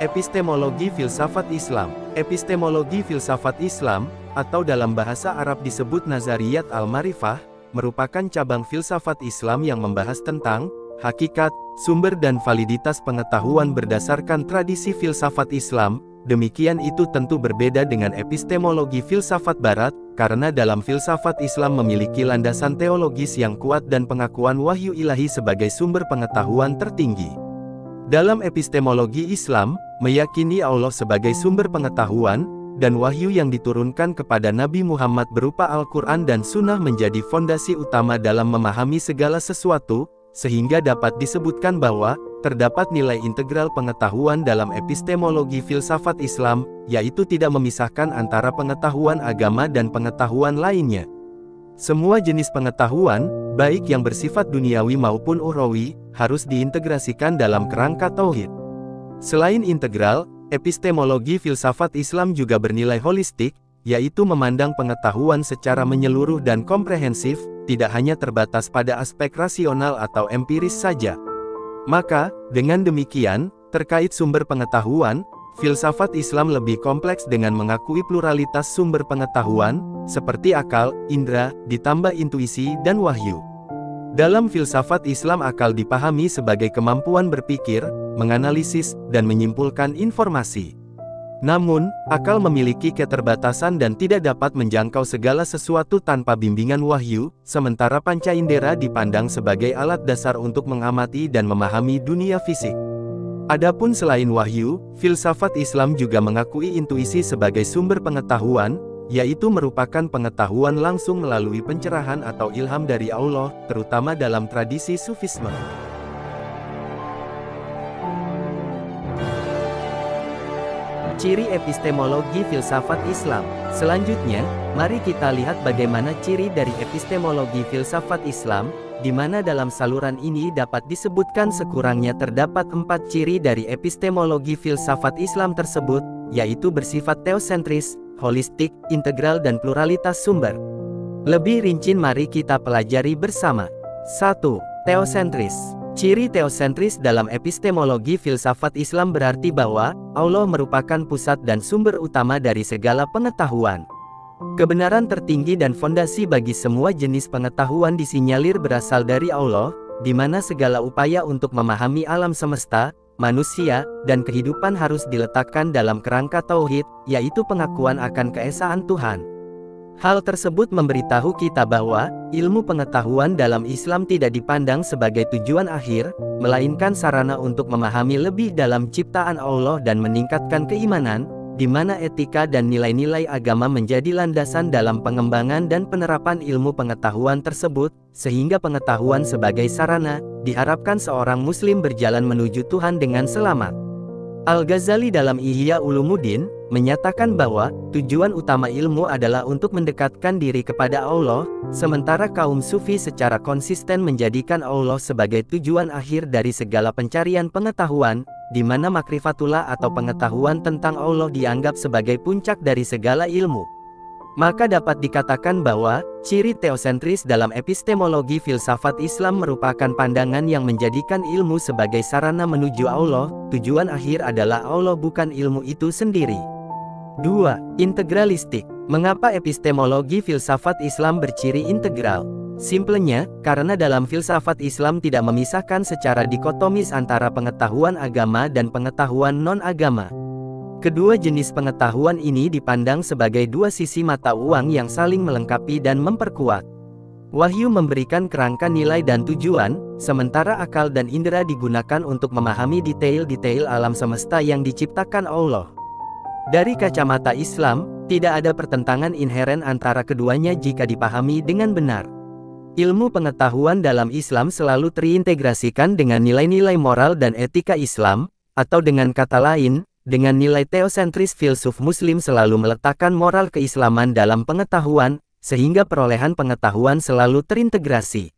Epistemologi filsafat Islam. Epistemologi filsafat Islam, atau dalam bahasa Arab disebut Nazariyat al-Ma'rifah, merupakan cabang filsafat Islam yang membahas tentang hakikat, sumber dan validitas pengetahuan berdasarkan tradisi filsafat Islam. Demikian itu tentu berbeda dengan epistemologi filsafat Barat, karena dalam filsafat Islam memiliki landasan teologis yang kuat dan pengakuan wahyu ilahi sebagai sumber pengetahuan tertinggi. Dalam epistemologi Islam, meyakini Allah sebagai sumber pengetahuan, dan wahyu yang diturunkan kepada Nabi Muhammad berupa Al-Quran dan Sunnah menjadi fondasi utama dalam memahami segala sesuatu, sehingga dapat disebutkan bahwa terdapat nilai integral pengetahuan dalam epistemologi filsafat Islam, yaitu tidak memisahkan antara pengetahuan agama dan pengetahuan lainnya. Semua jenis pengetahuan, baik yang bersifat duniawi maupun ukhrawi, harus diintegrasikan dalam kerangka tauhid. Selain integral, epistemologi filsafat Islam juga bernilai holistik, yaitu memandang pengetahuan secara menyeluruh dan komprehensif, tidak hanya terbatas pada aspek rasional atau empiris saja. Maka, dengan demikian, terkait sumber pengetahuan, filsafat Islam lebih kompleks dengan mengakui pluralitas sumber pengetahuan, seperti akal, indera, ditambah intuisi dan wahyu. Dalam filsafat Islam akal dipahami sebagai kemampuan berpikir, menganalisis, dan menyimpulkan informasi. Namun, akal memiliki keterbatasan dan tidak dapat menjangkau segala sesuatu tanpa bimbingan wahyu, sementara panca indera dipandang sebagai alat dasar untuk mengamati dan memahami dunia fisik. Adapun selain wahyu, filsafat Islam juga mengakui intuisi sebagai sumber pengetahuan, yaitu merupakan pengetahuan langsung melalui pencerahan atau ilham dari Allah, terutama dalam tradisi Sufisme. Ciri epistemologi filsafat Islam. Selanjutnya, mari kita lihat bagaimana ciri dari epistemologi filsafat Islam, di mana dalam saluran ini dapat disebutkan sekurangnya terdapat 4 ciri dari epistemologi filsafat Islam tersebut, yaitu bersifat teosentris, holistik, integral dan pluralitas sumber. Lebih rinci mari kita pelajari bersama. 1. Teosentris. Ciri teosentris dalam epistemologi filsafat Islam berarti bahwa Allah merupakan pusat dan sumber utama dari segala pengetahuan. Kebenaran tertinggi dan fondasi bagi semua jenis pengetahuan disinyalir berasal dari Allah, di mana segala upaya untuk memahami alam semesta, manusia, dan kehidupan harus diletakkan dalam kerangka tauhid, yaitu pengakuan akan keesaan Tuhan. Hal tersebut memberitahu kita bahwa ilmu pengetahuan dalam Islam tidak dipandang sebagai tujuan akhir, melainkan sarana untuk memahami lebih dalam ciptaan Allah dan meningkatkan keimanan, di mana etika dan nilai-nilai agama menjadi landasan dalam pengembangan dan penerapan ilmu pengetahuan tersebut, sehingga pengetahuan sebagai sarana, diharapkan seorang muslim berjalan menuju Tuhan dengan selamat. Al-Ghazali dalam Ihya Ulumuddin, menyatakan bahwa, tujuan utama ilmu adalah untuk mendekatkan diri kepada Allah, sementara kaum sufi secara konsisten menjadikan Allah sebagai tujuan akhir dari segala pencarian pengetahuan, di mana makrifatullah atau pengetahuan tentang Allah dianggap sebagai puncak dari segala ilmu. Maka dapat dikatakan bahwa, ciri teosentris dalam epistemologi filsafat Islam merupakan pandangan yang menjadikan ilmu sebagai sarana menuju Allah, tujuan akhir adalah Allah bukan ilmu itu sendiri. 2. Integralistik. Mengapa epistemologi filsafat Islam berciri integral? Simpelnya, karena dalam filsafat Islam tidak memisahkan secara dikotomis antara pengetahuan agama dan pengetahuan non-agama. Kedua jenis pengetahuan ini dipandang sebagai dua sisi mata uang yang saling melengkapi dan memperkuat. Wahyu memberikan kerangka nilai dan tujuan, sementara akal dan indera digunakan untuk memahami detail-detail alam semesta yang diciptakan Allah. Dari kacamata Islam, tidak ada pertentangan inheren antara keduanya jika dipahami dengan benar. Ilmu pengetahuan dalam Islam selalu terintegrasikan dengan nilai-nilai moral dan etika Islam, atau dengan kata lain, dengan nilai teosentris filsuf muslim selalu meletakkan moral keislaman dalam pengetahuan, sehingga perolehan pengetahuan selalu terintegrasi.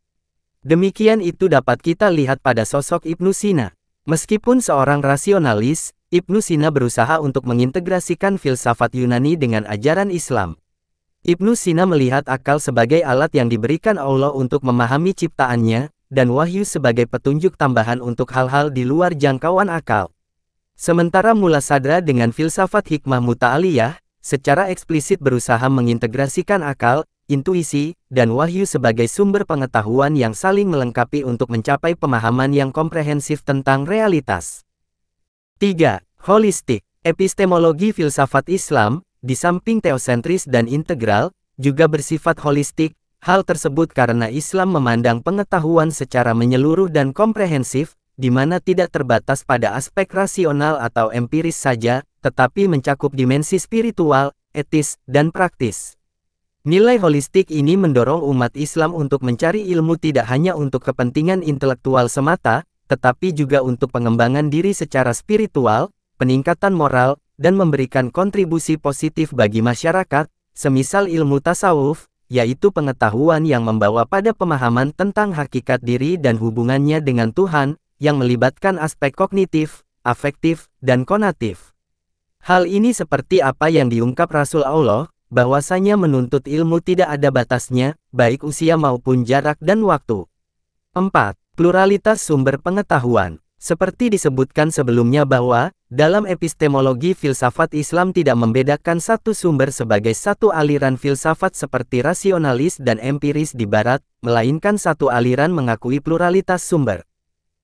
Demikian itu dapat kita lihat pada sosok Ibnu Sina. Meskipun seorang rasionalis, Ibnu Sina berusaha untuk mengintegrasikan filsafat Yunani dengan ajaran Islam. Ibnu Sina melihat akal sebagai alat yang diberikan Allah untuk memahami ciptaannya, dan wahyu sebagai petunjuk tambahan untuk hal-hal di luar jangkauan akal. Sementara Muladhara dengan filsafat hikmah muta'aliyah, secara eksplisit berusaha mengintegrasikan akal, intuisi, dan wahyu sebagai sumber pengetahuan yang saling melengkapi untuk mencapai pemahaman yang komprehensif tentang realitas. 3. Holistik. Epistemologi filsafat Islam, di samping teosentris dan integral, juga bersifat holistik. Hal tersebut karena Islam memandang pengetahuan secara menyeluruh dan komprehensif, di mana tidak terbatas pada aspek rasional atau empiris saja, tetapi mencakup dimensi spiritual, etis, dan praktis. Nilai holistik ini mendorong umat Islam untuk mencari ilmu tidak hanya untuk kepentingan intelektual semata, tetapi juga untuk pengembangan diri secara spiritual, peningkatan moral, dan memberikan kontribusi positif bagi masyarakat, semisal ilmu tasawuf, yaitu pengetahuan yang membawa pada pemahaman tentang hakikat diri dan hubungannya dengan Tuhan, yang melibatkan aspek kognitif, afektif, dan konatif. Hal ini seperti apa yang diungkap Rasul Allah, bahwasanya menuntut ilmu tidak ada batasnya, baik usia maupun jarak dan waktu. 4. Pluralitas sumber pengetahuan. Seperti disebutkan sebelumnya bahwa, dalam epistemologi filsafat Islam tidak membedakan satu sumber sebagai satu aliran filsafat seperti rasionalis dan empiris di Barat, melainkan satu aliran mengakui pluralitas sumber.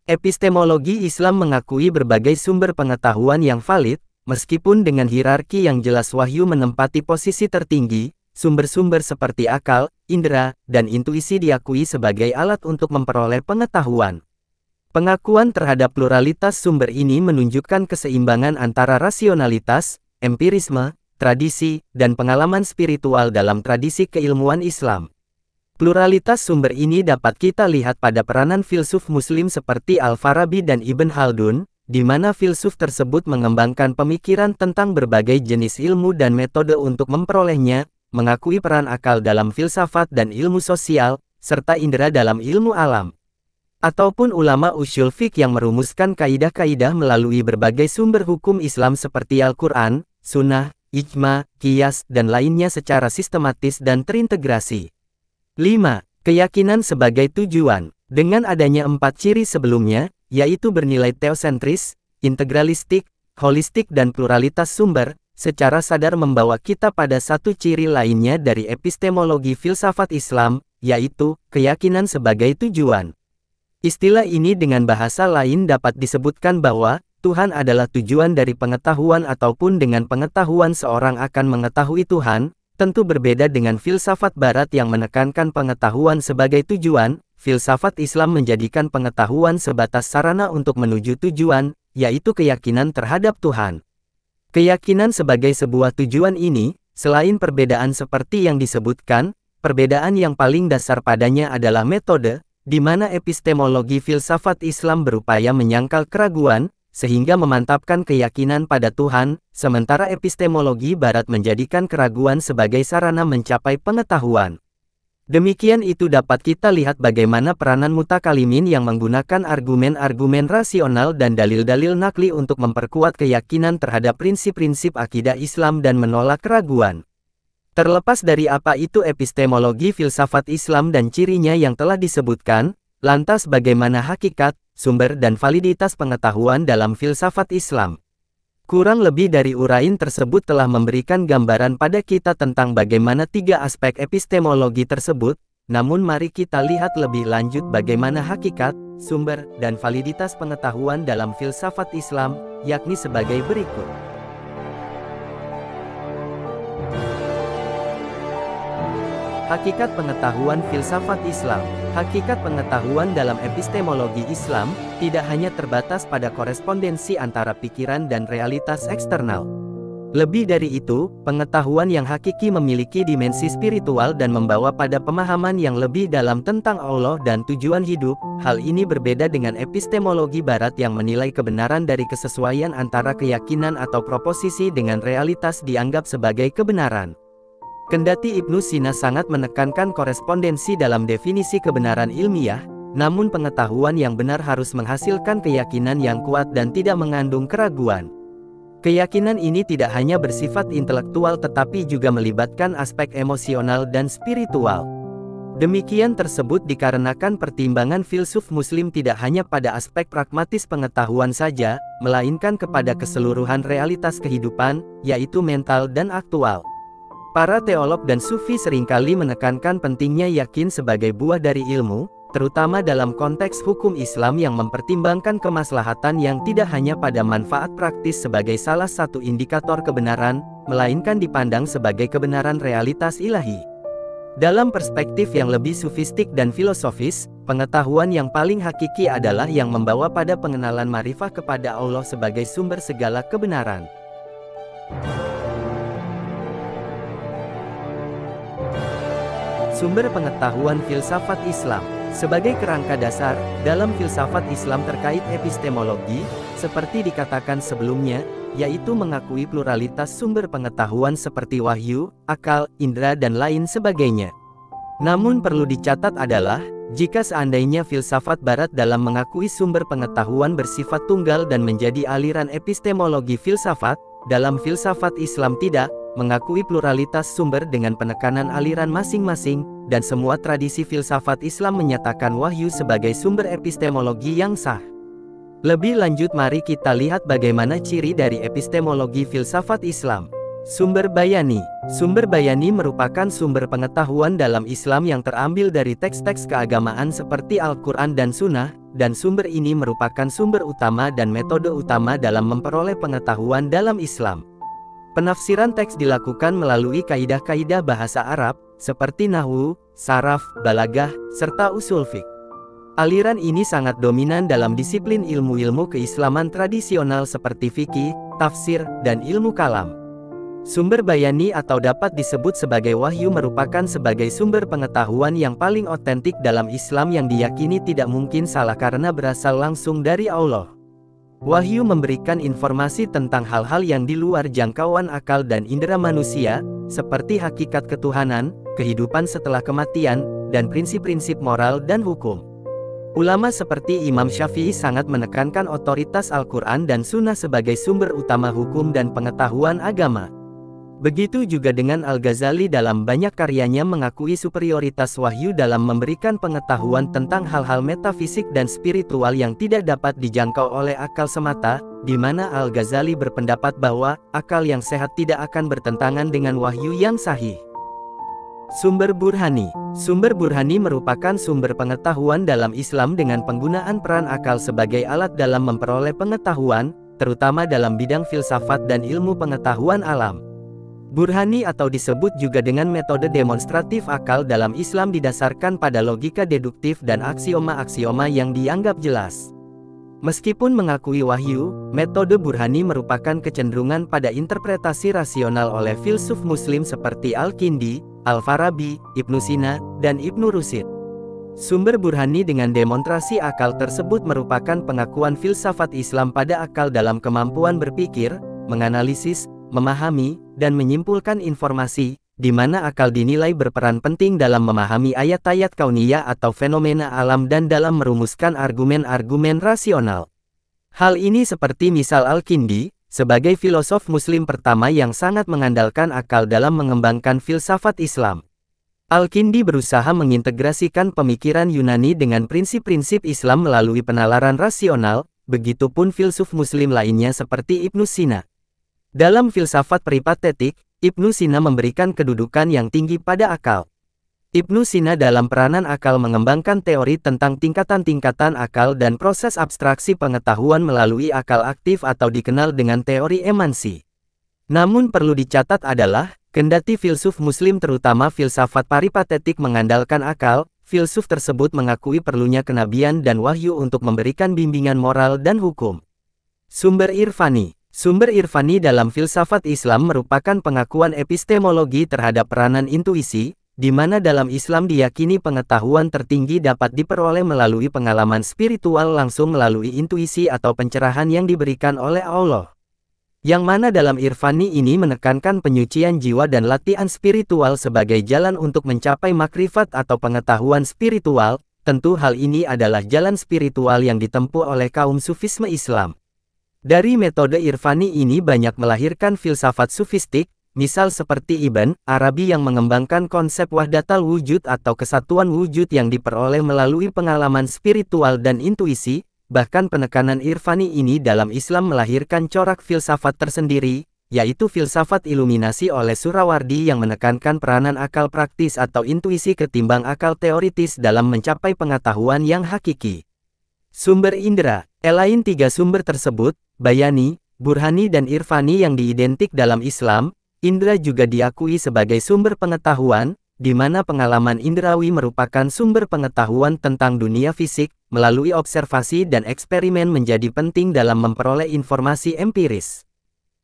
Epistemologi Islam mengakui berbagai sumber pengetahuan yang valid, meskipun dengan hierarki yang jelas wahyu menempati posisi tertinggi, sumber-sumber seperti akal, indera, dan intuisi diakui sebagai alat untuk memperoleh pengetahuan. Pengakuan terhadap pluralitas sumber ini menunjukkan keseimbangan antara rasionalitas, empirisme, tradisi, dan pengalaman spiritual dalam tradisi keilmuan Islam. Pluralitas sumber ini dapat kita lihat pada peranan filsuf Muslim seperti Al-Farabi dan Ibn Khaldun, di mana filsuf tersebut mengembangkan pemikiran tentang berbagai jenis ilmu dan metode untuk memperolehnya, mengakui peran akal dalam filsafat dan ilmu sosial, serta indera dalam ilmu alam. Ataupun ulama usyul fiqh yang merumuskan kaidah-kaidah melalui berbagai sumber hukum Islam seperti Al-Quran, Sunnah, Ijma, Qiyas, dan lainnya secara sistematis dan terintegrasi. 5. Keyakinan sebagai tujuan. Dengan adanya 4 ciri sebelumnya, yaitu bernilai teosentris, integralistik, holistik dan pluralitas sumber, secara sadar membawa kita pada satu ciri lainnya dari epistemologi filsafat Islam, yaitu keyakinan sebagai tujuan. Istilah ini dengan bahasa lain dapat disebutkan bahwa Tuhan adalah tujuan dari pengetahuan ataupun dengan pengetahuan seorang akan mengetahui Tuhan, tentu berbeda dengan filsafat Barat yang menekankan pengetahuan sebagai tujuan. Filsafat Islam menjadikan pengetahuan sebatas sarana untuk menuju tujuan, yaitu keyakinan terhadap Tuhan. Keyakinan sebagai sebuah tujuan ini, selain perbedaan seperti yang disebutkan, perbedaan yang paling dasar padanya adalah metode, di mana epistemologi filsafat Islam berupaya menyangkal keraguan, sehingga memantapkan keyakinan pada Tuhan, sementara epistemologi Barat menjadikan keraguan sebagai sarana mencapai pengetahuan. Demikian itu dapat kita lihat bagaimana peranan mutakalimin yang menggunakan argumen-argumen rasional dan dalil-dalil nakli untuk memperkuat keyakinan terhadap prinsip-prinsip akidah Islam dan menolak keraguan. Terlepas dari apa itu epistemologi filsafat Islam dan cirinya yang telah disebutkan, lantas bagaimana hakikat, sumber dan validitas pengetahuan dalam filsafat Islam? Kurang lebih dari uraian tersebut telah memberikan gambaran pada kita tentang bagaimana 3 aspek epistemologi tersebut, namun mari kita lihat lebih lanjut bagaimana hakikat, sumber, dan validitas pengetahuan dalam filsafat Islam, yakni sebagai berikut. Hakikat pengetahuan filsafat Islam. Hakikat pengetahuan dalam epistemologi Islam tidak hanya terbatas pada korespondensi antara pikiran dan realitas eksternal. Lebih dari itu, pengetahuan yang hakiki memiliki dimensi spiritual dan membawa pada pemahaman yang lebih dalam tentang Allah dan tujuan hidup. Hal ini berbeda dengan epistemologi Barat yang menilai kebenaran dari kesesuaian antara keyakinan atau proposisi dengan realitas dianggap sebagai kebenaran. Kendati Ibnu Sina sangat menekankan korespondensi dalam definisi kebenaran ilmiah, namun pengetahuan yang benar harus menghasilkan keyakinan yang kuat dan tidak mengandung keraguan. Keyakinan ini tidak hanya bersifat intelektual tetapi juga melibatkan aspek emosional dan spiritual. Demikian tersebut dikarenakan pertimbangan filsuf Muslim tidak hanya pada aspek pragmatis pengetahuan saja, melainkan kepada keseluruhan realitas kehidupan, yaitu mental dan aktual. Para teolog dan sufi seringkali menekankan pentingnya yakin sebagai buah dari ilmu, terutama dalam konteks hukum Islam yang mempertimbangkan kemaslahatan yang tidak hanya pada manfaat praktis sebagai salah satu indikator kebenaran, melainkan dipandang sebagai kebenaran realitas ilahi. Dalam perspektif yang lebih sufistik dan filosofis, pengetahuan yang paling hakiki adalah yang membawa pada pengenalan ma'rifah kepada Allah sebagai sumber segala kebenaran. Sumber pengetahuan filsafat Islam. Sebagai kerangka dasar, dalam filsafat Islam terkait epistemologi, seperti dikatakan sebelumnya, yaitu mengakui pluralitas sumber pengetahuan seperti wahyu, akal, indera dan lain sebagainya. Namun perlu dicatat adalah, jika seandainya filsafat barat dalam mengakui sumber pengetahuan bersifat tunggal dan menjadi aliran epistemologi filsafat, dalam filsafat Islam tidak mengakui pluralitas sumber dengan penekanan aliran masing-masing, dan semua tradisi filsafat Islam menyatakan wahyu sebagai sumber epistemologi yang sah. Lebih lanjut mari kita lihat bagaimana ciri dari epistemologi filsafat Islam. Sumber bayani. Sumber bayani merupakan sumber pengetahuan dalam Islam yang terambil dari teks-teks keagamaan seperti Al-Quran dan Sunnah, dan sumber ini merupakan sumber utama dan metode utama dalam memperoleh pengetahuan dalam Islam. Penafsiran teks dilakukan melalui kaidah-kaidah bahasa Arab, seperti nahwu, saraf, balagah, serta usul fiqh. Aliran ini sangat dominan dalam disiplin ilmu-ilmu keislaman tradisional seperti fikih, tafsir, dan ilmu kalam. Sumber bayani atau dapat disebut sebagai wahyu merupakan sebagai sumber pengetahuan yang paling otentik dalam Islam yang diyakini tidak mungkin salah karena berasal langsung dari Allah. Wahyu memberikan informasi tentang hal-hal yang di luar jangkauan akal dan indera manusia, seperti hakikat ketuhanan, kehidupan setelah kematian, dan prinsip-prinsip moral dan hukum. Ulama seperti Imam Syafi'i sangat menekankan otoritas Al-Quran dan Sunnah sebagai sumber utama hukum dan pengetahuan agama. Begitu juga dengan Al-Ghazali dalam banyak karyanya mengakui superioritas wahyu dalam memberikan pengetahuan tentang hal-hal metafisik dan spiritual yang tidak dapat dijangkau oleh akal semata, di mana Al-Ghazali berpendapat bahwa akal yang sehat tidak akan bertentangan dengan wahyu yang sahih. Sumber burhani. Sumber burhani merupakan sumber pengetahuan dalam Islam dengan penggunaan peran akal sebagai alat dalam memperoleh pengetahuan, terutama dalam bidang filsafat dan ilmu pengetahuan alam. Burhani atau disebut juga dengan metode demonstratif akal dalam Islam didasarkan pada logika deduktif dan aksioma-aksioma yang dianggap jelas. Meskipun mengakui wahyu, metode burhani merupakan kecenderungan pada interpretasi rasional oleh filsuf Muslim seperti Al-Kindi, Al-Farabi, Ibnu Sina, dan Ibnu Rushd. Sumber burhani dengan demonstrasi akal tersebut merupakan pengakuan filsafat Islam pada akal dalam kemampuan berpikir, menganalisis, memahami, dan menyimpulkan informasi, di mana akal dinilai berperan penting dalam memahami ayat-ayat kauniyah atau fenomena alam dan dalam merumuskan argumen-argumen rasional. Hal ini seperti misal Al-Kindi, sebagai filosof Muslim pertama yang sangat mengandalkan akal dalam mengembangkan filsafat Islam. Al-Kindi berusaha mengintegrasikan pemikiran Yunani dengan prinsip-prinsip Islam melalui penalaran rasional, begitupun filsuf Muslim lainnya seperti Ibnu Sina. Dalam filsafat peripatetik, Ibnu Sina memberikan kedudukan yang tinggi pada akal. Ibnu Sina dalam peranan akal mengembangkan teori tentang tingkatan-tingkatan akal dan proses abstraksi pengetahuan melalui akal aktif atau dikenal dengan teori emansi. Namun perlu dicatat adalah, kendati filsuf Muslim terutama filsafat peripatetik mengandalkan akal, filsuf tersebut mengakui perlunya kenabian dan wahyu untuk memberikan bimbingan moral dan hukum. Sumber irfani. Sumber irfani dalam filsafat Islam merupakan pengakuan epistemologi terhadap peranan intuisi, di mana dalam Islam diyakini pengetahuan tertinggi dapat diperoleh melalui pengalaman spiritual langsung melalui intuisi atau pencerahan yang diberikan oleh Allah. Yang mana dalam irfani ini menekankan penyucian jiwa dan latihan spiritual sebagai jalan untuk mencapai makrifat atau pengetahuan spiritual. Tentu hal ini adalah jalan spiritual yang ditempuh oleh kaum sufisme Islam. Dari metode irfani ini banyak melahirkan filsafat sufistik, Misal seperti Ibn Arabi yang mengembangkan konsep wahdatal wujud atau kesatuan wujud yang diperoleh melalui pengalaman spiritual dan intuisi. Bahkan penekanan irfani ini dalam Islam melahirkan corak filsafat tersendiri, yaitu filsafat iluminasi oleh Surawardi yang menekankan peranan akal praktis atau intuisi ketimbang akal teoritis dalam mencapai pengetahuan yang hakiki. Sumber indera. Selain tiga sumber tersebut, bayani, burhani dan irfani yang diidentik dalam Islam, indera juga diakui sebagai sumber pengetahuan, di mana pengalaman indrawi merupakan sumber pengetahuan tentang dunia fisik, melalui observasi dan eksperimen menjadi penting dalam memperoleh informasi empiris.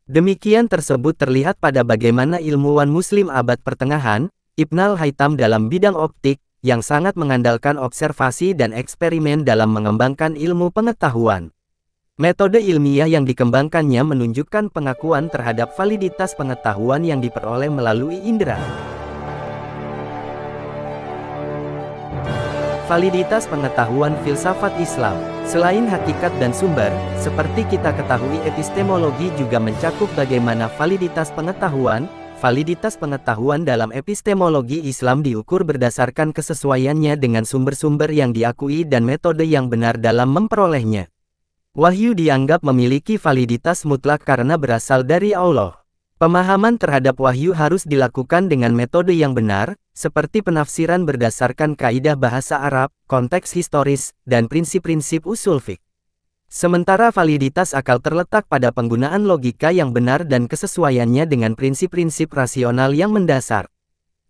Demikian tersebut terlihat pada bagaimana ilmuwan Muslim abad pertengahan, Ibn al-Haytham dalam bidang optik, yang sangat mengandalkan observasi dan eksperimen dalam mengembangkan ilmu pengetahuan. Metode ilmiah yang dikembangkannya menunjukkan pengakuan terhadap validitas pengetahuan yang diperoleh melalui indera. Validitas pengetahuan filsafat Islam. Selain hakikat dan sumber, seperti kita ketahui epistemologi juga mencakup bagaimana validitas pengetahuan. Validitas pengetahuan dalam epistemologi Islam diukur berdasarkan kesesuaiannya dengan sumber-sumber yang diakui dan metode yang benar dalam memperolehnya. Wahyu dianggap memiliki validitas mutlak karena berasal dari Allah. Pemahaman terhadap wahyu harus dilakukan dengan metode yang benar, seperti penafsiran berdasarkan kaidah bahasa Arab, konteks historis, dan prinsip-prinsip usul fiqh. Sementara validitas akal terletak pada penggunaan logika yang benar dan kesesuaiannya dengan prinsip-prinsip rasional yang mendasar.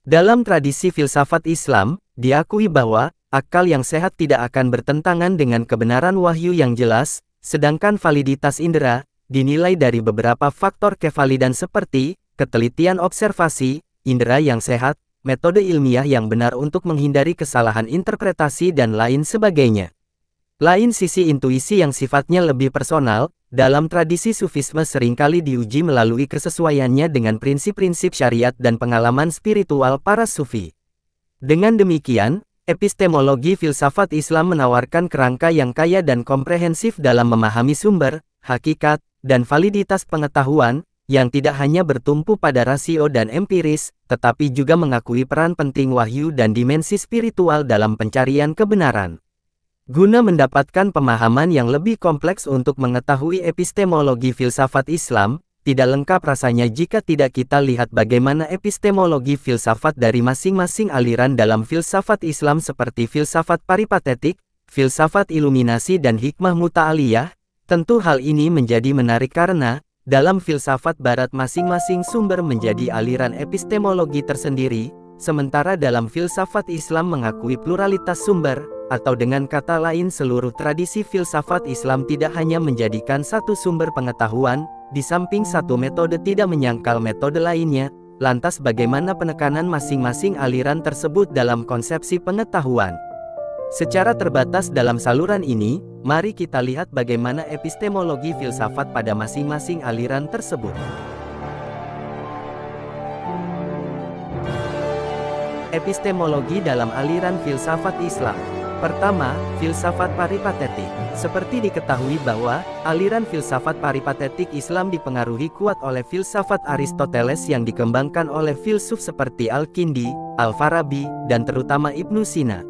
Dalam tradisi filsafat Islam, diakui bahwa akal yang sehat tidak akan bertentangan dengan kebenaran wahyu yang jelas, sedangkan validitas indera dinilai dari beberapa faktor kevalidan seperti ketelitian observasi, indera yang sehat, metode ilmiah yang benar untuk menghindari kesalahan interpretasi dan lain sebagainya. Lain sisi intuisi yang sifatnya lebih personal, dalam tradisi sufisme seringkali diuji melalui kesesuaiannya dengan prinsip-prinsip syariat dan pengalaman spiritual para sufi. Dengan demikian, epistemologi filsafat Islam menawarkan kerangka yang kaya dan komprehensif dalam memahami sumber, hakikat, dan validitas pengetahuan, yang tidak hanya bertumpu pada rasio dan empiris, tetapi juga mengakui peran penting wahyu dan dimensi spiritual dalam pencarian kebenaran. Guna mendapatkan pemahaman yang lebih kompleks untuk mengetahui epistemologi filsafat Islam, tidak lengkap rasanya jika tidak kita lihat bagaimana epistemologi filsafat dari masing-masing aliran dalam filsafat Islam seperti filsafat peripatetik, filsafat iluminasi dan hikmah muta'aliyah. Tentu hal ini menjadi menarik karena, dalam filsafat barat masing-masing sumber menjadi aliran epistemologi tersendiri, sementara dalam filsafat Islam mengakui pluralitas sumber, atau dengan kata lain seluruh tradisi filsafat Islam tidak hanya menjadikan satu sumber pengetahuan, di samping satu metode tidak menyangkal metode lainnya, lantas bagaimana penekanan masing-masing aliran tersebut dalam konsepsi pengetahuan. Secara terbatas dalam saluran ini, mari kita lihat bagaimana epistemologi filsafat pada masing-masing aliran tersebut. Epistemologi dalam aliran filsafat Islam. Pertama, filsafat peripatetik. Seperti diketahui bahwa, aliran filsafat peripatetik Islam dipengaruhi kuat oleh filsafat Aristoteles yang dikembangkan oleh filsuf seperti Al-Kindi, Al-Farabi, dan terutama Ibnu Sina.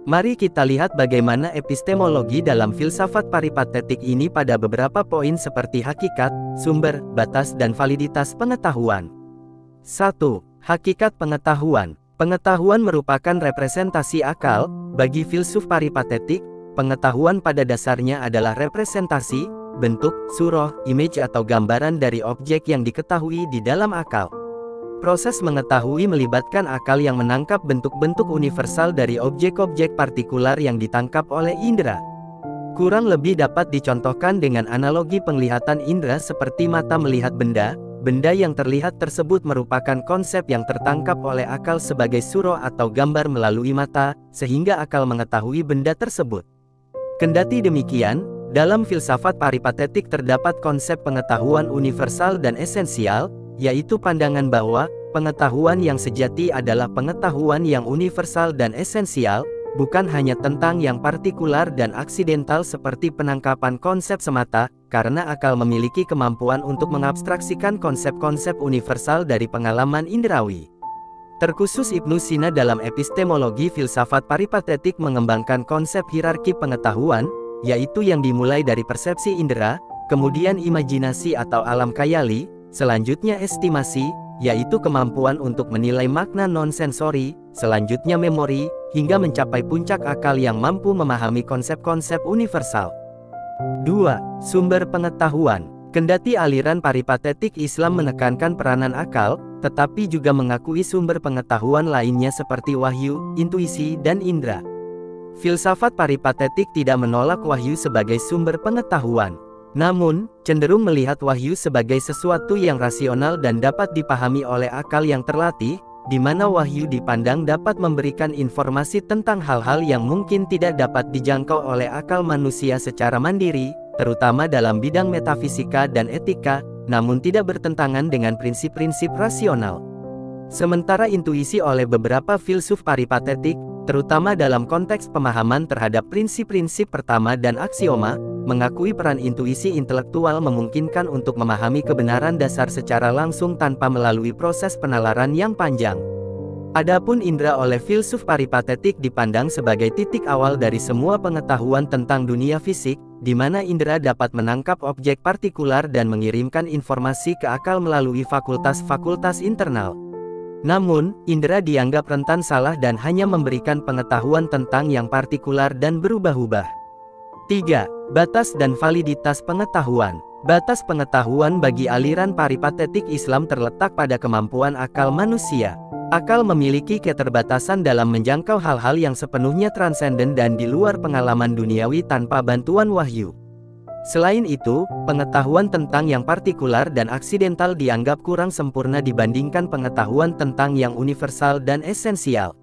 Mari kita lihat bagaimana epistemologi dalam filsafat peripatetik ini pada beberapa poin seperti hakikat, sumber, batas dan validitas pengetahuan. 1. Hakikat pengetahuan. Pengetahuan merupakan representasi akal. Bagi filsuf peripatetik, pengetahuan pada dasarnya adalah representasi, bentuk, surah, image atau gambaran dari objek yang diketahui di dalam akal. Proses mengetahui melibatkan akal yang menangkap bentuk-bentuk universal dari objek-objek partikular yang ditangkap oleh indera. Kurang lebih dapat dicontohkan dengan analogi penglihatan indera seperti mata melihat benda. Benda yang terlihat tersebut merupakan konsep yang tertangkap oleh akal sebagai surah atau gambar melalui mata, sehingga akal mengetahui benda tersebut. Kendati demikian, dalam filsafat peripatetik terdapat konsep pengetahuan universal dan esensial, yaitu pandangan bahwa, pengetahuan yang sejati adalah pengetahuan yang universal dan esensial, bukan hanya tentang yang partikular dan aksidental seperti penangkapan konsep semata, karena akal memiliki kemampuan untuk mengabstraksikan konsep-konsep universal dari pengalaman indrawi. Terkhusus Ibnu Sina dalam epistemologi filsafat peripatetik mengembangkan konsep hierarki pengetahuan, yaitu yang dimulai dari persepsi indera, kemudian imajinasi atau alam khayali, selanjutnya estimasi, yaitu kemampuan untuk menilai makna non-sensori, selanjutnya memori, hingga mencapai puncak akal yang mampu memahami konsep-konsep universal. 2. Sumber pengetahuan. Kendati aliran peripatetik Islam menekankan peranan akal, tetapi juga mengakui sumber pengetahuan lainnya seperti wahyu, intuisi, dan indera. Filsafat peripatetik tidak menolak wahyu sebagai sumber pengetahuan. Namun, cenderung melihat wahyu sebagai sesuatu yang rasional dan dapat dipahami oleh akal yang terlatih, di mana wahyu dipandang dapat memberikan informasi tentang hal-hal yang mungkin tidak dapat dijangkau oleh akal manusia secara mandiri, terutama dalam bidang metafisika dan etika, namun tidak bertentangan dengan prinsip-prinsip rasional. Sementara intuisi oleh beberapa filsuf peripatetik, terutama dalam konteks pemahaman terhadap prinsip-prinsip pertama dan aksioma, mengakui peran intuisi intelektual memungkinkan untuk memahami kebenaran dasar secara langsung tanpa melalui proses penalaran yang panjang. Adapun indera oleh filsuf peripatetik dipandang sebagai titik awal dari semua pengetahuan tentang dunia fisik, di mana indera dapat menangkap objek partikular dan mengirimkan informasi ke akal melalui fakultas-fakultas internal. Namun, indera dianggap rentan salah dan hanya memberikan pengetahuan tentang yang partikular dan berubah-ubah. 3. Batas dan validitas pengetahuan. Batas pengetahuan bagi aliran peripatetik Islam terletak pada kemampuan akal manusia. Akal memiliki keterbatasan dalam menjangkau hal-hal yang sepenuhnya transenden dan di luar pengalaman duniawi tanpa bantuan wahyu. Selain itu, pengetahuan tentang yang partikular dan aksidental dianggap kurang sempurna dibandingkan pengetahuan tentang yang universal dan esensial.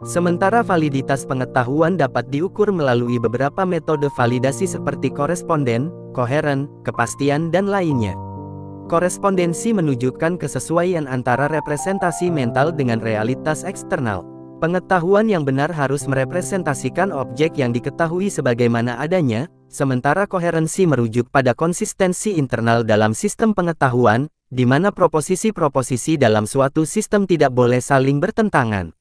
Sementara validitas pengetahuan dapat diukur melalui beberapa metode validasi seperti koresponden, koheren, kepastian dan lainnya. Korespondensi menunjukkan kesesuaian antara representasi mental dengan realitas eksternal. Pengetahuan yang benar harus merepresentasikan objek yang diketahui sebagaimana adanya, sementara koherensi merujuk pada konsistensi internal dalam sistem pengetahuan, di mana proposisi-proposisi dalam suatu sistem tidak boleh saling bertentangan.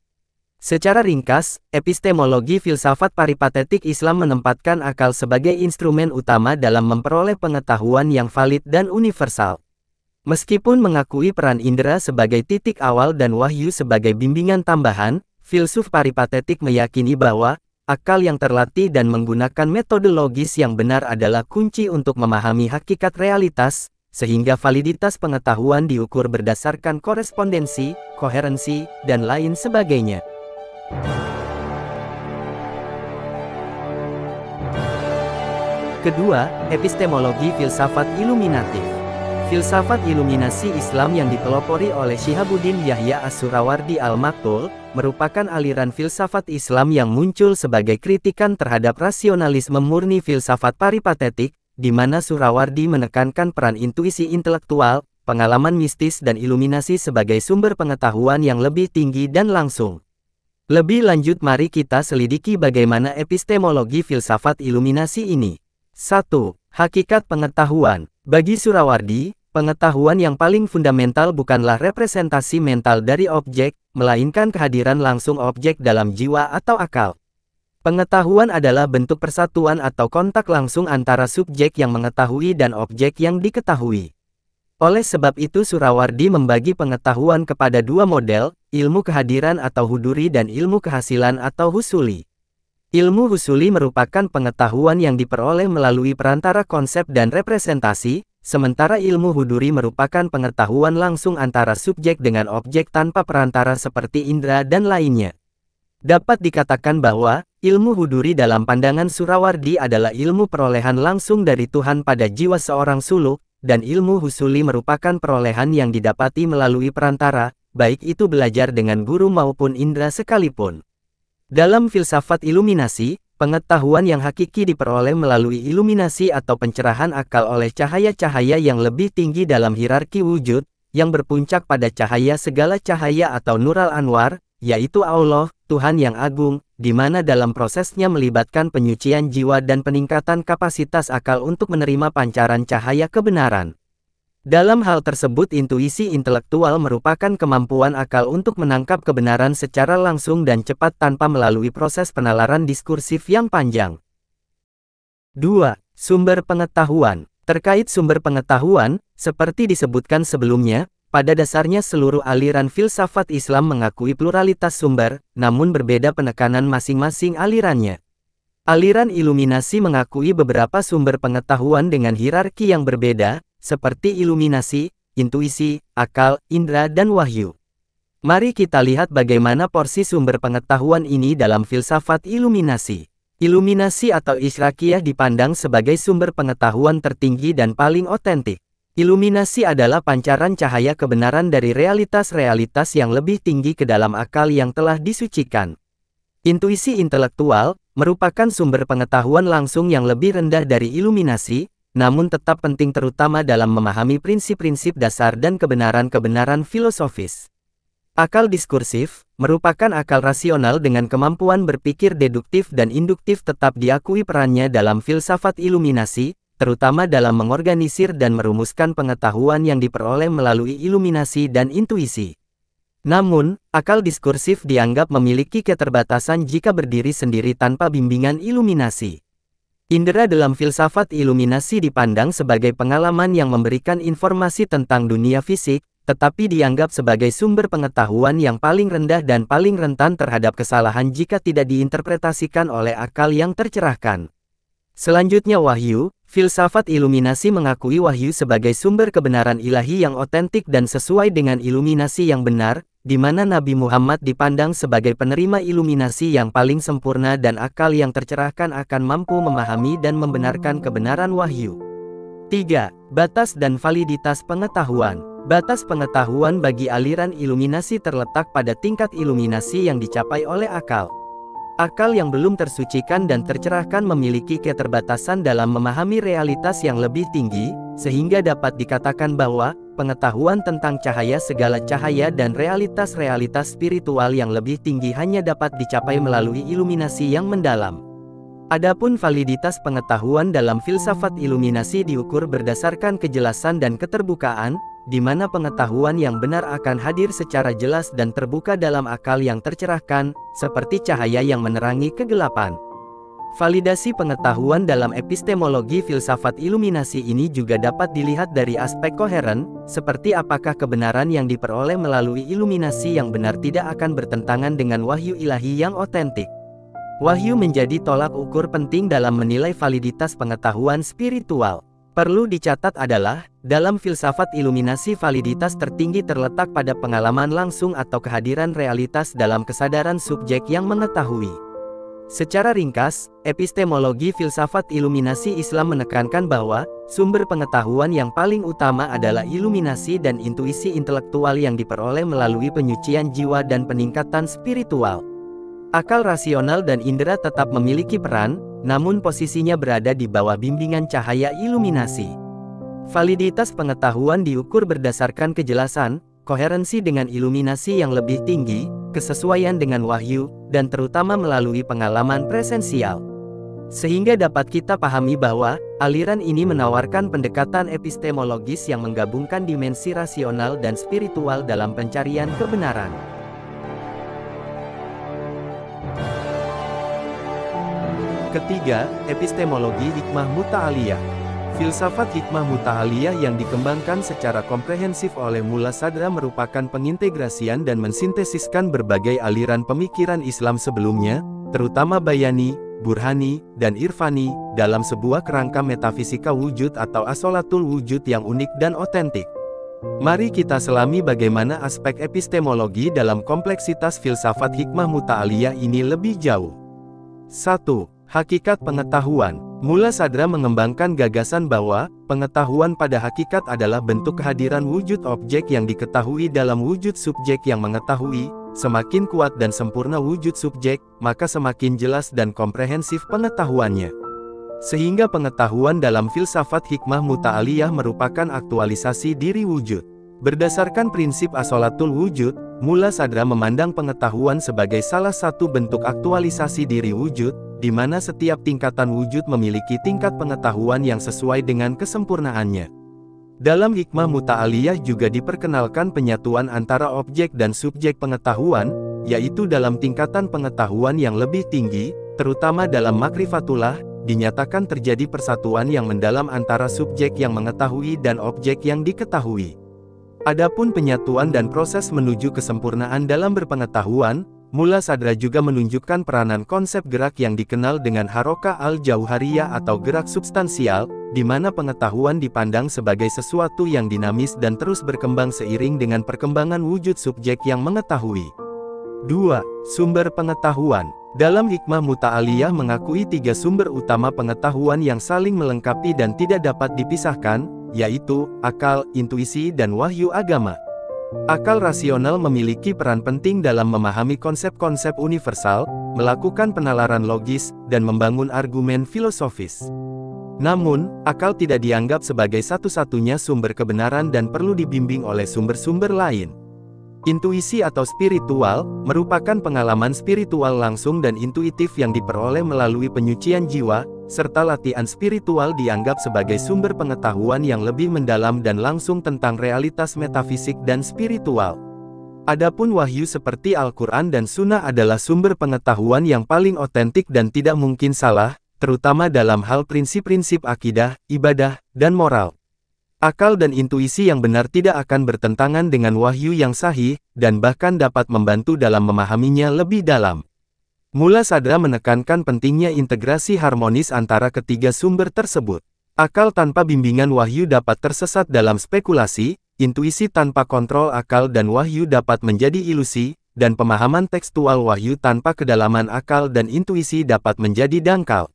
Secara ringkas, epistemologi filsafat peripatetik Islam menempatkan akal sebagai instrumen utama dalam memperoleh pengetahuan yang valid dan universal. Meskipun mengakui peran indera sebagai titik awal dan wahyu sebagai bimbingan tambahan, filsuf peripatetik meyakini bahwa akal yang terlatih dan menggunakan metode logis yang benar adalah kunci untuk memahami hakikat realitas, sehingga validitas pengetahuan diukur berdasarkan korespondensi, koherensi, dan lain sebagainya. Kedua, epistemologi filsafat iluminatif. Filsafat iluminasi Islam yang dipelopori oleh Syihabuddin Yahya As-Surawardi Al-Maktul, merupakan aliran filsafat Islam yang muncul sebagai kritikan terhadap rasionalisme murni filsafat peripatetik, di mana Surawardi menekankan peran intuisi intelektual, pengalaman mistis dan iluminasi sebagai sumber pengetahuan yang lebih tinggi dan langsung. Lebih lanjut mari kita selidiki bagaimana epistemologi filsafat iluminasi ini. 1. Hakikat pengetahuan. Bagi Surawardi, pengetahuan yang paling fundamental bukanlah representasi mental dari objek, melainkan kehadiran langsung objek dalam jiwa atau akal. Pengetahuan adalah bentuk persatuan atau kontak langsung antara subjek yang mengetahui dan objek yang diketahui. Oleh sebab itu Surawardi membagi pengetahuan kepada dua model, ilmu kehadiran atau huduri dan ilmu kehasilan atau husuli. Ilmu husuli merupakan pengetahuan yang diperoleh melalui perantara konsep dan representasi, sementara ilmu huduri merupakan pengetahuan langsung antara subjek dengan objek tanpa perantara seperti indera dan lainnya. Dapat dikatakan bahwa, ilmu huduri dalam pandangan Surawardi adalah ilmu perolehan langsung dari Tuhan pada jiwa seorang suluk, dan ilmu husuli merupakan perolehan yang didapati melalui perantara, baik itu belajar dengan guru maupun indera sekalipun. Dalam filsafat iluminasi, pengetahuan yang hakiki diperoleh melalui iluminasi atau pencerahan akal oleh cahaya-cahaya yang lebih tinggi dalam hierarki wujud, yang berpuncak pada cahaya segala cahaya atau Nur al-Anwar, yaitu Allah, Tuhan yang agung, di mana dalam prosesnya melibatkan penyucian jiwa dan peningkatan kapasitas akal untuk menerima pancaran cahaya kebenaran. Dalam hal tersebut, intuisi intelektual merupakan kemampuan akal untuk menangkap kebenaran secara langsung dan cepat tanpa melalui proses penalaran diskursif yang panjang. 2. Sumber pengetahuan. Terkait sumber pengetahuan, seperti disebutkan sebelumnya, pada dasarnya seluruh aliran filsafat Islam mengakui pluralitas sumber, namun berbeda penekanan masing-masing alirannya. Aliran iluminasi mengakui beberapa sumber pengetahuan dengan hierarki yang berbeda, seperti iluminasi, intuisi, akal, indera, dan wahyu. Mari kita lihat bagaimana porsi sumber pengetahuan ini dalam filsafat iluminasi. Iluminasi atau israkiyah dipandang sebagai sumber pengetahuan tertinggi dan paling otentik. Iluminasi adalah pancaran cahaya kebenaran dari realitas-realitas yang lebih tinggi ke dalam akal yang telah disucikan. Intuisi intelektual merupakan sumber pengetahuan langsung yang lebih rendah dari iluminasi, namun tetap penting terutama dalam memahami prinsip-prinsip dasar dan kebenaran-kebenaran filosofis. Akal diskursif merupakan akal rasional dengan kemampuan berpikir deduktif dan induktif tetap diakui perannya dalam filsafat iluminasi, terutama dalam mengorganisir dan merumuskan pengetahuan yang diperoleh melalui iluminasi dan intuisi. Namun, akal diskursif dianggap memiliki keterbatasan jika berdiri sendiri tanpa bimbingan iluminasi. Indera dalam filsafat iluminasi dipandang sebagai pengalaman yang memberikan informasi tentang dunia fisik, tetapi dianggap sebagai sumber pengetahuan yang paling rendah dan paling rentan terhadap kesalahan jika tidak diinterpretasikan oleh akal yang tercerahkan. Selanjutnya wahyu, filsafat iluminasi mengakui wahyu sebagai sumber kebenaran ilahi yang otentik dan sesuai dengan iluminasi yang benar, di mana Nabi Muhammad dipandang sebagai penerima iluminasi yang paling sempurna dan akal yang tercerahkan akan mampu memahami dan membenarkan kebenaran wahyu. 3. Batas dan validitas pengetahuan. Batas pengetahuan bagi aliran iluminasi terletak pada tingkat iluminasi yang dicapai oleh akal. Akal yang belum tersucikan dan tercerahkan memiliki keterbatasan dalam memahami realitas yang lebih tinggi, sehingga dapat dikatakan bahwa pengetahuan tentang cahaya segala cahaya dan realitas-realitas spiritual yang lebih tinggi hanya dapat dicapai melalui iluminasi yang mendalam. Adapun validitas pengetahuan dalam filsafat iluminasi diukur berdasarkan kejelasan dan keterbukaan, di mana pengetahuan yang benar akan hadir secara jelas dan terbuka dalam akal yang tercerahkan, seperti cahaya yang menerangi kegelapan. Validasi pengetahuan dalam epistemologi filsafat iluminasi ini juga dapat dilihat dari aspek koheren, seperti apakah kebenaran yang diperoleh melalui iluminasi yang benar tidak akan bertentangan dengan wahyu ilahi yang otentik. Wahyu menjadi tolak ukur penting dalam menilai validitas pengetahuan spiritual. Perlu dicatat adalah, dalam filsafat iluminasi validitas tertinggi terletak pada pengalaman langsung atau kehadiran realitas dalam kesadaran subjek yang mengetahui. Secara ringkas, epistemologi filsafat iluminasi Islam menekankan bahwa, sumber pengetahuan yang paling utama adalah iluminasi dan intuisi intelektual yang diperoleh melalui penyucian jiwa dan peningkatan spiritual. Akal rasional dan indera tetap memiliki peran, namun posisinya berada di bawah bimbingan cahaya iluminasi. Validitas pengetahuan diukur berdasarkan kejelasan, koherensi dengan iluminasi yang lebih tinggi, kesesuaian dengan wahyu, dan terutama melalui pengalaman presensial. Sehingga dapat kita pahami bahwa, aliran ini menawarkan pendekatan epistemologis yang menggabungkan dimensi rasional dan spiritual dalam pencarian kebenaran. Ketiga, epistemologi hikmah muta'aliyah. Filsafat hikmah muta'aliyah yang dikembangkan secara komprehensif oleh Mulla Sadra merupakan pengintegrasian dan mensintesiskan berbagai aliran pemikiran Islam sebelumnya, terutama Bayani, Burhani, dan Irfani, dalam sebuah kerangka metafisika wujud atau asolatul wujud yang unik dan otentik. Mari kita selami bagaimana aspek epistemologi dalam kompleksitas filsafat hikmah muta'aliyah ini lebih jauh. 1. Hakikat pengetahuan. Mulla Sadra mengembangkan gagasan bahwa, pengetahuan pada hakikat adalah bentuk kehadiran wujud objek yang diketahui dalam wujud subjek yang mengetahui. Semakin kuat dan sempurna wujud subjek, maka semakin jelas dan komprehensif pengetahuannya. Sehingga pengetahuan dalam filsafat hikmah muta'aliyah merupakan aktualisasi diri wujud. Berdasarkan prinsip asolatul wujud, Mula Sadra memandang pengetahuan sebagai salah satu bentuk aktualisasi diri wujud, di mana setiap tingkatan wujud memiliki tingkat pengetahuan yang sesuai dengan kesempurnaannya. Dalam hikmah muta'aliyah juga diperkenalkan penyatuan antara objek dan subjek pengetahuan, yaitu dalam tingkatan pengetahuan yang lebih tinggi, terutama dalam makrifatullah, dinyatakan terjadi persatuan yang mendalam antara subjek yang mengetahui dan objek yang diketahui. Adapun penyatuan dan proses menuju kesempurnaan dalam berpengetahuan, Mula Sadra juga menunjukkan peranan konsep gerak yang dikenal dengan haroka al-jauhariyah atau gerak substansial, di mana pengetahuan dipandang sebagai sesuatu yang dinamis dan terus berkembang seiring dengan perkembangan wujud subjek yang mengetahui. 2. Sumber pengetahuan. Dalam hikmah muta'aliyah mengakui 3 sumber utama pengetahuan yang saling melengkapi dan tidak dapat dipisahkan, yaitu akal, intuisi, dan wahyu agama. Akal rasional memiliki peran penting dalam memahami konsep-konsep universal, melakukan penalaran logis, dan membangun argumen filosofis. Namun, akal tidak dianggap sebagai satu-satunya sumber kebenaran dan perlu dibimbing oleh sumber-sumber lain. Intuisi atau spiritual, merupakan pengalaman spiritual langsung dan intuitif yang diperoleh melalui penyucian jiwa, serta latihan spiritual dianggap sebagai sumber pengetahuan yang lebih mendalam dan langsung tentang realitas metafisik dan spiritual. Adapun wahyu seperti Al-Quran dan Sunnah adalah sumber pengetahuan yang paling otentik dan tidak mungkin salah, terutama dalam hal prinsip-prinsip akidah, ibadah, dan moral. Akal dan intuisi yang benar tidak akan bertentangan dengan wahyu yang sahih, dan bahkan dapat membantu dalam memahaminya lebih dalam. Mula Sadra menekankan pentingnya integrasi harmonis antara ketiga sumber tersebut. Akal tanpa bimbingan wahyu dapat tersesat dalam spekulasi, intuisi tanpa kontrol akal dan wahyu dapat menjadi ilusi, dan pemahaman tekstual wahyu tanpa kedalaman akal dan intuisi dapat menjadi dangkal.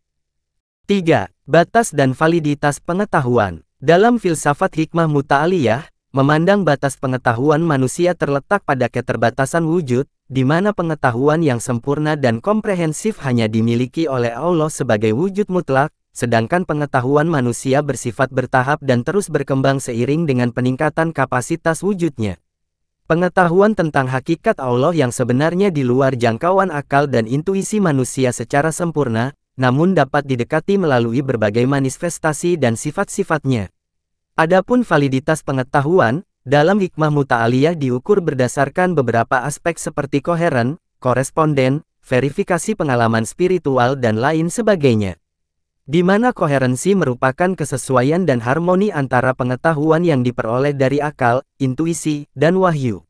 3. Batas dan validitas pengetahuan. Dalam filsafat hikmah muta'aliyah, memandang batas pengetahuan manusia terletak pada keterbatasan wujud, di mana pengetahuan yang sempurna dan komprehensif hanya dimiliki oleh Allah sebagai wujud mutlak, sedangkan pengetahuan manusia bersifat bertahap dan terus berkembang seiring dengan peningkatan kapasitas wujudnya. Pengetahuan tentang hakikat Allah yang sebenarnya di luar jangkauan akal dan intuisi manusia secara sempurna, namun dapat didekati melalui berbagai manifestasi dan sifat-sifatnya. Adapun validitas pengetahuan, dalam hikmah muta'aliyah diukur berdasarkan beberapa aspek seperti koheren, koresponden, verifikasi pengalaman spiritual dan lain sebagainya. Di mana koherensi merupakan kesesuaian dan harmoni antara pengetahuan yang diperoleh dari akal, intuisi, dan wahyu.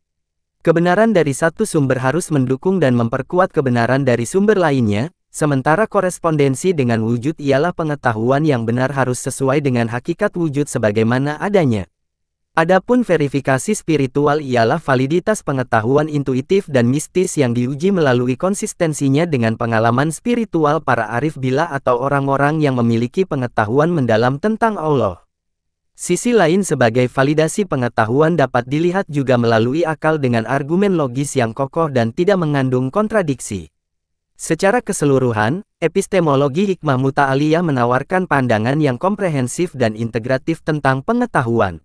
Kebenaran dari satu sumber harus mendukung dan memperkuat kebenaran dari sumber lainnya, sementara korespondensi dengan wujud ialah pengetahuan yang benar harus sesuai dengan hakikat wujud sebagaimana adanya. Adapun verifikasi spiritual ialah validitas pengetahuan intuitif dan mistis yang diuji melalui konsistensinya dengan pengalaman spiritual para arif billah atau orang-orang yang memiliki pengetahuan mendalam tentang Allah. Sisi lain sebagai validasi pengetahuan dapat dilihat juga melalui akal dengan argumen logis yang kokoh dan tidak mengandung kontradiksi. Secara keseluruhan, epistemologi hikmah muta'aliyah menawarkan pandangan yang komprehensif dan integratif tentang pengetahuan.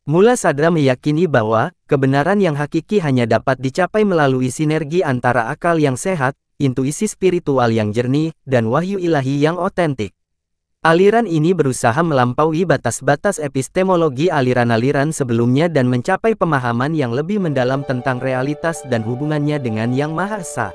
Mula Sadra meyakini bahwa kebenaran yang hakiki hanya dapat dicapai melalui sinergi antara akal yang sehat, intuisi spiritual yang jernih, dan wahyu ilahi yang otentik. Aliran ini berusaha melampaui batas-batas epistemologi aliran-aliran sebelumnya dan mencapai pemahaman yang lebih mendalam tentang realitas dan hubungannya dengan Yang Maha Esa.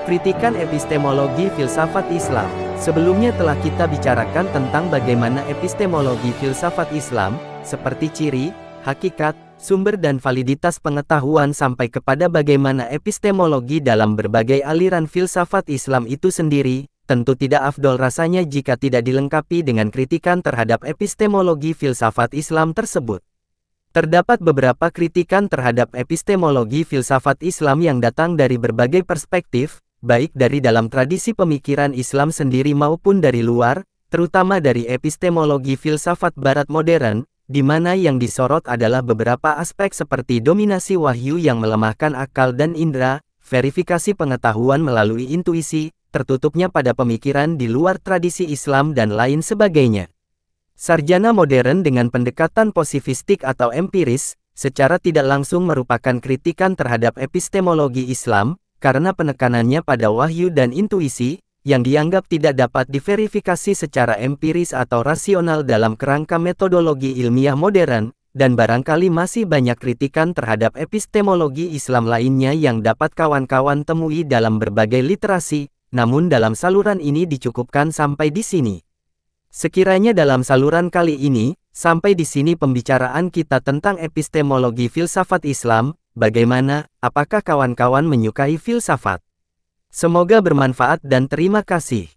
Kritikan epistemologi filsafat Islam. Sebelumnya telah kita bicarakan tentang bagaimana epistemologi filsafat Islam, seperti ciri, hakikat, sumber dan validitas pengetahuan sampai kepada bagaimana epistemologi dalam berbagai aliran filsafat Islam itu sendiri, tentu tidak afdol rasanya jika tidak dilengkapi dengan kritikan terhadap epistemologi filsafat Islam tersebut. Terdapat beberapa kritikan terhadap epistemologi filsafat Islam yang datang dari berbagai perspektif, baik dari dalam tradisi pemikiran Islam sendiri maupun dari luar, terutama dari epistemologi filsafat Barat modern, di mana yang disorot adalah beberapa aspek seperti dominasi wahyu yang melemahkan akal dan indera, verifikasi pengetahuan melalui intuisi, tertutupnya pada pemikiran di luar tradisi Islam dan lain sebagainya. Sarjana modern dengan pendekatan posifistik atau empiris, secara tidak langsung merupakan kritikan terhadap epistemologi Islam, karena penekanannya pada wahyu dan intuisi, yang dianggap tidak dapat diverifikasi secara empiris atau rasional dalam kerangka metodologi ilmiah modern, dan barangkali masih banyak kritikan terhadap epistemologi Islam lainnya yang dapat kawan-kawan temui dalam berbagai literasi, namun dalam saluran ini dicukupkan sampai di sini. Sekiranya dalam saluran kali ini, sampai di sini pembicaraan kita tentang epistemologi filsafat Islam. Bagaimana, apakah kawan-kawan menyukai filsafat? Semoga bermanfaat dan terima kasih.